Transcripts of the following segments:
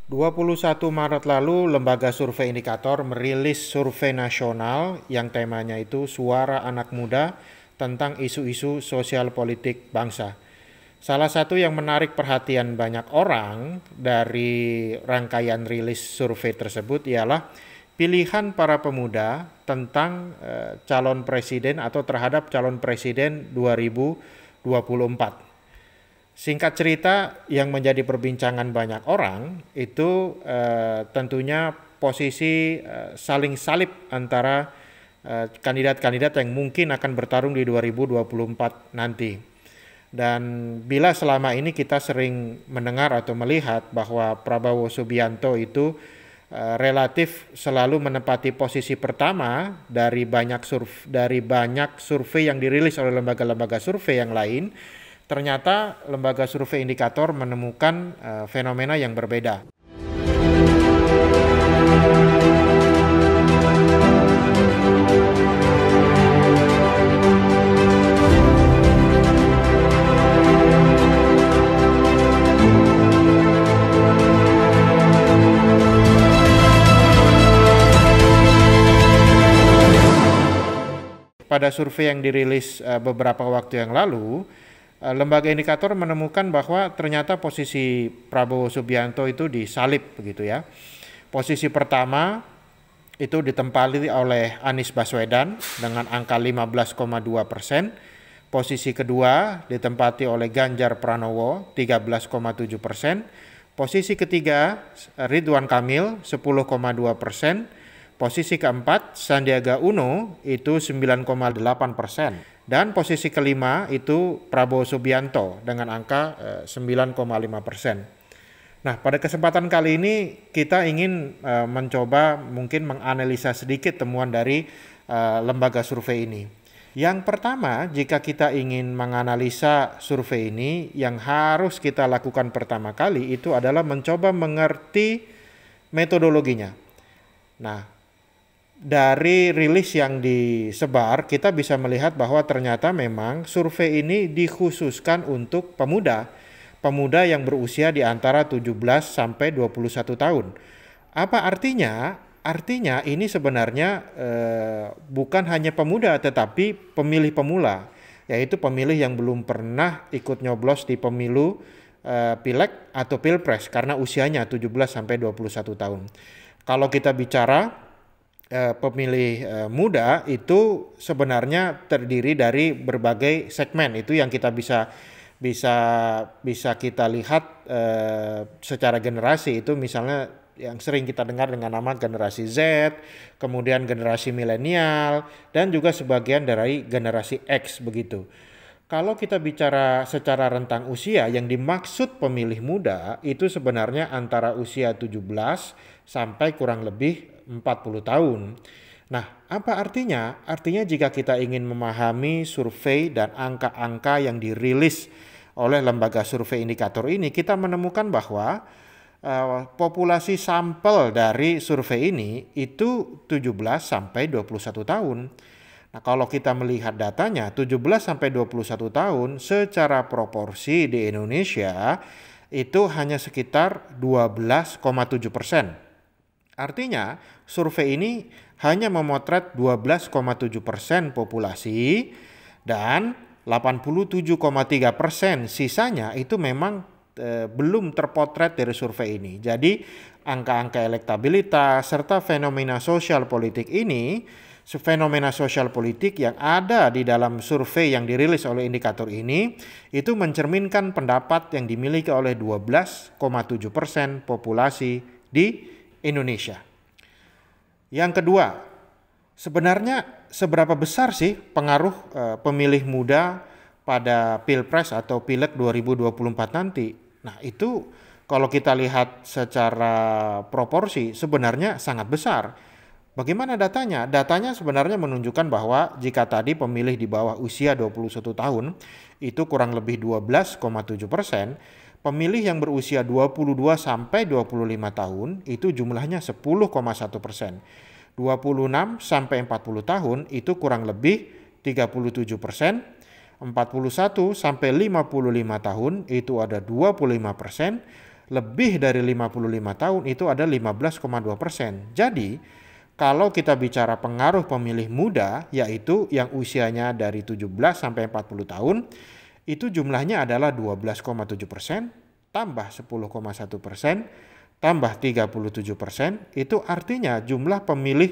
21 Maret lalu, Lembaga Survei Indikator merilis survei nasional yang temanya itu Suara Anak Muda tentang isu-isu sosial politik bangsa. Salah satu yang menarik perhatian banyak orang dari rangkaian rilis survei tersebut ialah pilihan para pemuda tentang calon presiden atau terhadap calon presiden 2024. Singkat cerita, yang menjadi perbincangan banyak orang itu tentunya posisi saling salib antara kandidat-kandidat yang mungkin akan bertarung di 2024 nanti. Dan bila selama ini kita sering mendengar atau melihat bahwa Prabowo Subianto itu relatif selalu menempati posisi pertama dari banyak survei yang dirilis oleh lembaga-lembaga survei yang lain, ternyata lembaga survei indikator menemukan fenomena yang berbeda. Pada survei yang dirilis beberapa waktu yang lalu, lembaga indikator menemukan bahwa ternyata posisi Prabowo Subianto itu disalib begitu ya. Posisi pertama itu ditempati oleh Anies Baswedan dengan angka 15,2%. Posisi kedua ditempati oleh Ganjar Pranowo 13,7%. Posisi ketiga Ridwan Kamil 10,2%. Posisi keempat Sandiaga Uno itu 9,8%. Dan posisi kelima itu Prabowo Subianto dengan angka 9,5%. Nah, pada kesempatan kali ini kita ingin mencoba mungkin menganalisa sedikit temuan dari lembaga survei ini. Yang pertama, jika kita ingin menganalisa survei ini, yang harus kita lakukan pertama kali itu adalah mencoba mengerti metodologinya. Nah, dari rilis yang disebar, kita bisa melihat bahwa ternyata memang survei ini dikhususkan untuk pemuda yang berusia di antara 17 sampai 21 tahun. Apa artinya? Artinya ini sebenarnya bukan hanya pemuda tetapi pemilih pemula, yaitu pemilih yang belum pernah ikut nyoblos di pemilu Pileg atau Pilpres karena usianya 17 sampai 21 tahun. Kalau kita bicara pemilih muda itu sebenarnya terdiri dari berbagai segmen, itu yang kita bisa kita lihat secara generasi. Itu misalnya yang sering kita dengar dengan nama generasi Z, kemudian generasi milenial, dan juga sebagian dari generasi X begitu. Kalau kita bicara secara rentang usia, yang dimaksud pemilih muda itu sebenarnya antara usia 17 sampai kurang lebih 40 tahun. Nah, apa artinya? Artinya jika kita ingin memahami survei dan angka-angka yang dirilis oleh lembaga survei indikator ini, kita menemukan bahwa populasi sampel dari survei ini itu 17 sampai 21 tahun. Nah, kalau kita melihat datanya 17 sampai 21 tahun secara proporsi di Indonesia itu hanya sekitar 12,7%. Artinya survei ini hanya memotret 12,7% populasi dan 87,3% sisanya itu memang belum terpotret dari survei ini. Jadi angka-angka elektabilitas serta fenomena sosial politik ini, fenomena sosial politik yang ada di dalam survei yang dirilis oleh indikator ini itu mencerminkan pendapat yang dimiliki oleh 12,7% populasi di Indonesia. Yang kedua, sebenarnya seberapa besar sih pengaruh pemilih muda pada Pilpres atau Pileg 2024 nanti? Nah, itu kalau kita lihat secara proporsi sebenarnya sangat besar. Bagaimana datanya? Datanya sebenarnya menunjukkan bahwa jika tadi pemilih di bawah usia 21 tahun itu kurang lebih 12,7%, pemilih yang berusia 22 sampai 25 tahun itu jumlahnya 10,1%. 26 sampai 40 tahun itu kurang lebih 37%. 41 sampai 55 tahun itu ada 25%. lebih dari 55 tahun itu ada 15,2%. Jadi kalau kita bicara pengaruh pemilih muda, yaitu yang usianya dari 17 sampai 40 tahun, itu jumlahnya adalah 12,7%, tambah 10,1%, tambah 37%, itu artinya jumlah pemilih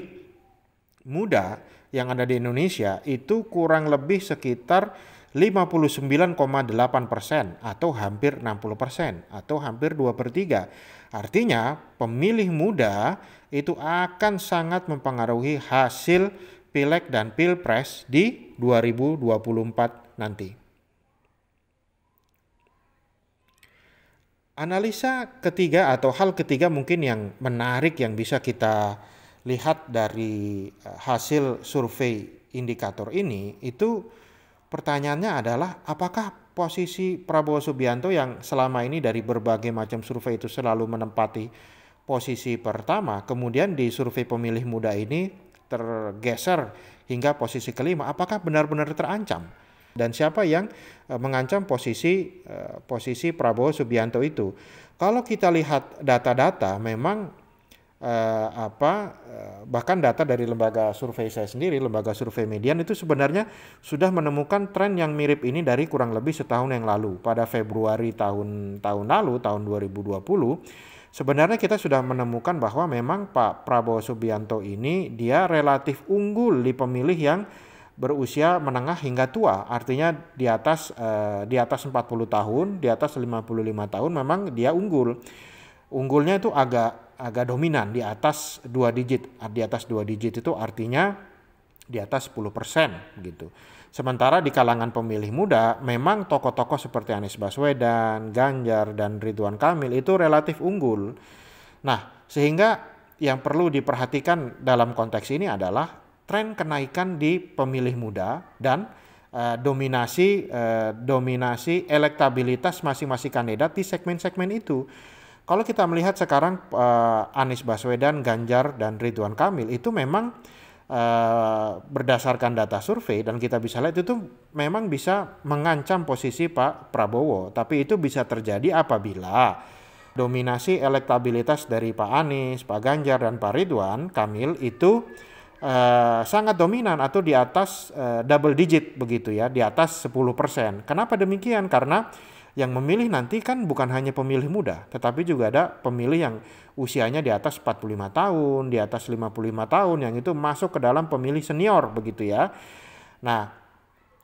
muda yang ada di Indonesia itu kurang lebih sekitar 59,8% atau hampir 60% atau hampir 2/3. Artinya pemilih muda itu akan sangat mempengaruhi hasil Pileg dan Pilpres di 2024 nanti. Analisa ketiga atau hal ketiga mungkin yang menarik yang bisa kita lihat dari hasil survei indikator ini, itu pertanyaannya adalah apakah posisi Prabowo Subianto yang selama ini dari berbagai macam survei itu selalu menempati posisi pertama, kemudian di survei pemilih muda ini tergeser hingga posisi kelima, apakah benar-benar terancam? Dan siapa yang mengancam posisi Prabowo Subianto itu? Kalau kita lihat data-data, memang bahkan data dari lembaga survei saya sendiri, lembaga survei Median, itu sebenarnya sudah menemukan tren yang mirip ini dari kurang lebih setahun yang lalu. Pada Februari tahun lalu, tahun 2020, sebenarnya kita sudah menemukan bahwa memang Pak Prabowo Subianto ini dia relatif unggul di pemilih yang berusia menengah hingga tua, artinya di atas 40 tahun, di atas 55 tahun memang dia unggul. Unggulnya itu agak dominan di atas 2 digit. Di atas 2 digit itu artinya di atas 10% gitu. Sementara di kalangan pemilih muda memang tokoh-tokoh seperti Anies Baswedan, Ganjar, dan Ridwan Kamil itu relatif unggul. Nah, sehingga yang perlu diperhatikan dalam konteks ini adalah tren kenaikan di pemilih muda dan dominasi elektabilitas masing-masing kandidat di segmen-segmen itu. Kalau kita melihat sekarang Anies Baswedan, Ganjar, dan Ridwan Kamil itu memang berdasarkan data survei dan kita bisa lihat itu memang bisa mengancam posisi Pak Prabowo. Tapi itu bisa terjadi apabila dominasi elektabilitas dari Pak Anies, Pak Ganjar, dan Pak Ridwan Kamil itu sangat dominan atau di atas double digit begitu ya, di atas 10%. Kenapa demikian? Karena yang memilih nanti kan bukan hanya pemilih muda, tetapi juga ada pemilih yang usianya di atas 45 tahun, di atas 55 tahun, yang itu masuk ke dalam pemilih senior begitu ya. Nah,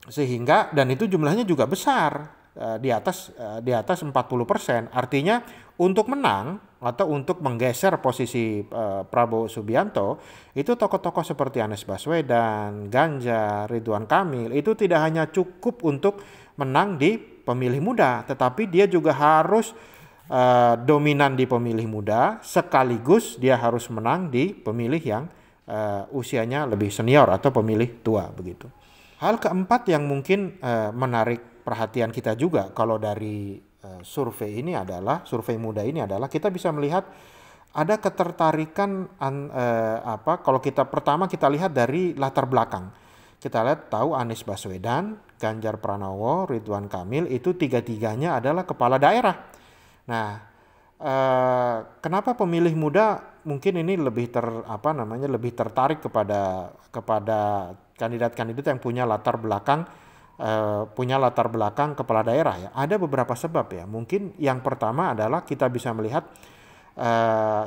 sehingga dan itu jumlahnya juga besar, di atas 40%. Artinya untuk menang atau untuk menggeser posisi Prabowo Subianto, itu tokoh-tokoh seperti Anies Baswedan, Ganjar, Ridwan Kamil itu tidak hanya cukup untuk menang di pemilih muda, tetapi dia juga harus dominan di pemilih muda, sekaligus dia harus menang di pemilih yang usianya lebih senior atau pemilih tua begitu. Hal keempat yang mungkin menarik perhatian kita juga kalau dari survei ini adalah, survei muda ini adalah, kita bisa melihat ada ketertarikan kalau kita pertama kita lihat dari latar belakang. Kita lihat tahu Anies Baswedan, Ganjar Pranowo, Ridwan Kamil itu tiga-tiganya adalah kepala daerah. Nah, kenapa pemilih muda mungkin ini lebih tertarik kepada kandidat-kandidat yang punya latar belakang kepala daerah ya? Ada beberapa sebab ya. Mungkin yang pertama adalah kita bisa melihat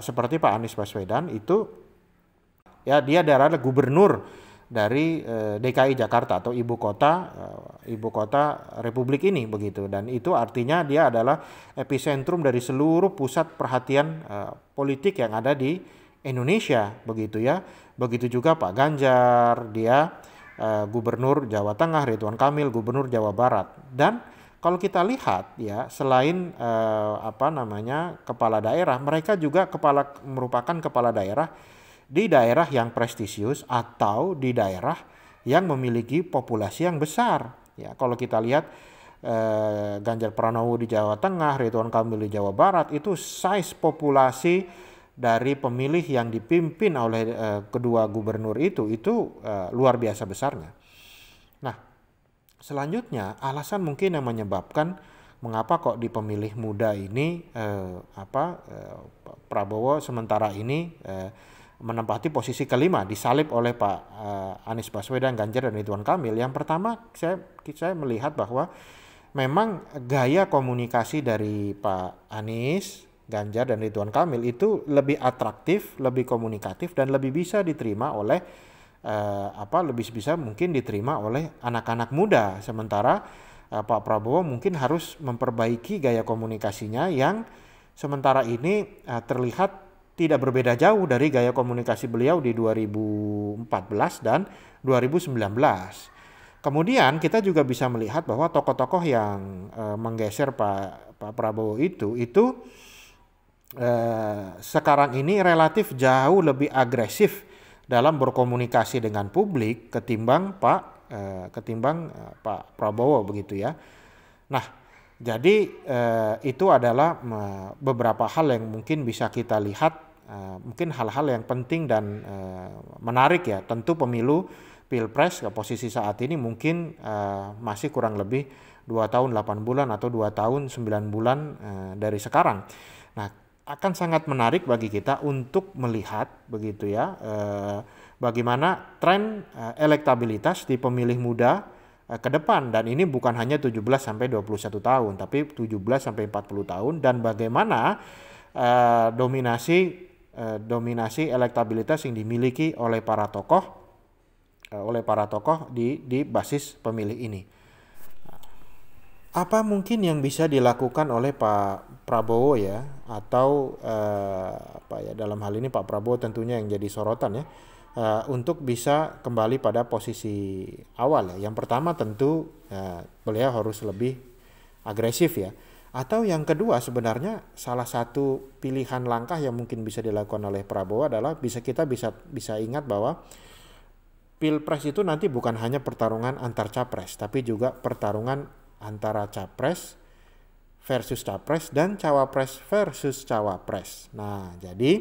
seperti Pak Anies Baswedan itu ya, dia adalah gubernur dari DKI Jakarta atau ibu kota Republik ini begitu, dan itu artinya dia adalah epicentrum dari seluruh pusat perhatian politik yang ada di Indonesia begitu ya. Begitu juga Pak Ganjar, dia gubernur Jawa Tengah, Ridwan Kamil gubernur Jawa Barat. Dan kalau kita lihat ya, selain kepala daerah, mereka juga merupakan kepala daerah di daerah yang prestisius atau di daerah yang memiliki populasi yang besar. Ya, kalau kita lihat Ganjar Pranowo di Jawa Tengah, Ridwan Kamil di Jawa Barat, itu size populasi dari pemilih yang dipimpin oleh kedua gubernur itu luar biasa besarnya. Nah, selanjutnya alasan mungkin yang menyebabkan mengapa kok di pemilih muda ini Prabowo sementara ini menempati posisi kelima, disalip oleh Pak Anies Baswedan, Ganjar, dan Ridwan Kamil. Yang pertama, saya melihat bahwa memang gaya komunikasi dari Pak Anies, Ganjar, dan Ridwan Kamil itu lebih atraktif, lebih komunikatif, dan lebih bisa diterima oleh lebih bisa mungkin diterima oleh anak-anak muda. Sementara Pak Prabowo mungkin harus memperbaiki gaya komunikasinya yang sementara ini terlihat tidak berbeda jauh dari gaya komunikasi beliau di 2014 dan 2019. Kemudian kita juga bisa melihat bahwa tokoh-tokoh yang menggeser Pak Prabowo itu sekarang ini relatif jauh lebih agresif dalam berkomunikasi dengan publik ketimbang Pak Prabowo begitu ya. Nah, jadi itu adalah beberapa hal yang mungkin bisa kita lihat, mungkin hal-hal yang penting dan menarik ya. Tentu pemilu Pilpres ke posisi saat ini mungkin masih kurang lebih 2 tahun 8 bulan atau 2 tahun 9 bulan dari sekarang. Nah, akan sangat menarik bagi kita untuk melihat begitu ya bagaimana tren elektabilitas di pemilih muda ke depan, dan ini bukan hanya 17 sampai 21 tahun tapi 17 sampai 40 tahun, dan bagaimana dominasi elektabilitas yang dimiliki oleh para tokoh di basis pemilih ini. Apa mungkin yang bisa dilakukan oleh Pak Prabowo ya, atau dalam hal ini Pak Prabowo tentunya yang jadi sorotan ya, untuk bisa kembali pada posisi awal ya. Yang pertama tentu beliau harus lebih agresif ya. Atau yang kedua, sebenarnya salah satu pilihan langkah yang mungkin bisa dilakukan oleh Prabowo adalah kita bisa ingat bahwa Pilpres itu nanti bukan hanya pertarungan antar capres, tapi juga pertarungan antara capres versus capres dan cawapres versus cawapres. Nah, jadi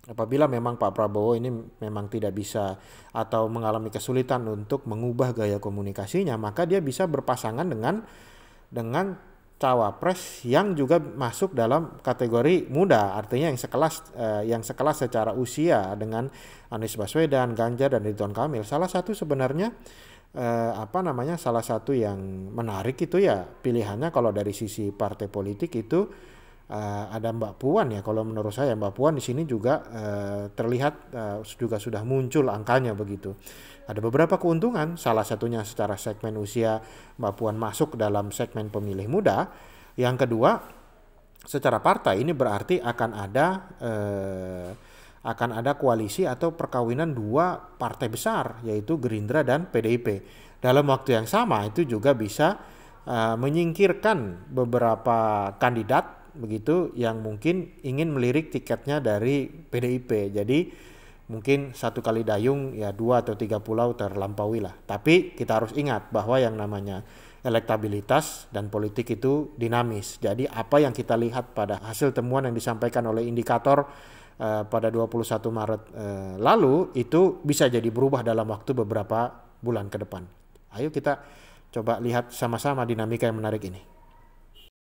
apabila memang Pak Prabowo ini memang tidak bisa atau mengalami kesulitan untuk mengubah gaya komunikasinya, maka dia bisa berpasangan dengan cawapres yang juga masuk dalam kategori muda, artinya yang sekelas secara usia dengan Anies Baswedan, Ganjar, dan Ridwan Kamil. Salah satu sebenarnya salah satu yang menarik itu ya pilihannya kalau dari sisi partai politik itu ada Mbak Puan ya. Kalau menurut saya Mbak Puan di sini juga terlihat juga sudah muncul angkanya begitu. Ada beberapa keuntungan, salah satunya secara segmen usia Mbak Puan masuk dalam segmen pemilih muda. Yang kedua, secara partai ini berarti akan ada koalisi atau perkawinan dua partai besar, yaitu Gerindra dan PDIP. Dalam waktu yang sama itu juga bisa menyingkirkan beberapa kandidat begitu yang mungkin ingin melirik tiketnya dari PDIP. Jadi mungkin satu kali dayung ya 2 atau 3 pulau terlampaui lah. Tapi kita harus ingat bahwa yang namanya elektabilitas dan politik itu dinamis. Jadi apa yang kita lihat pada hasil temuan yang disampaikan oleh indikator pada 21 Maret lalu itu bisa jadi berubah dalam waktu beberapa bulan ke depan. Ayo kita coba lihat sama-sama dinamika yang menarik ini.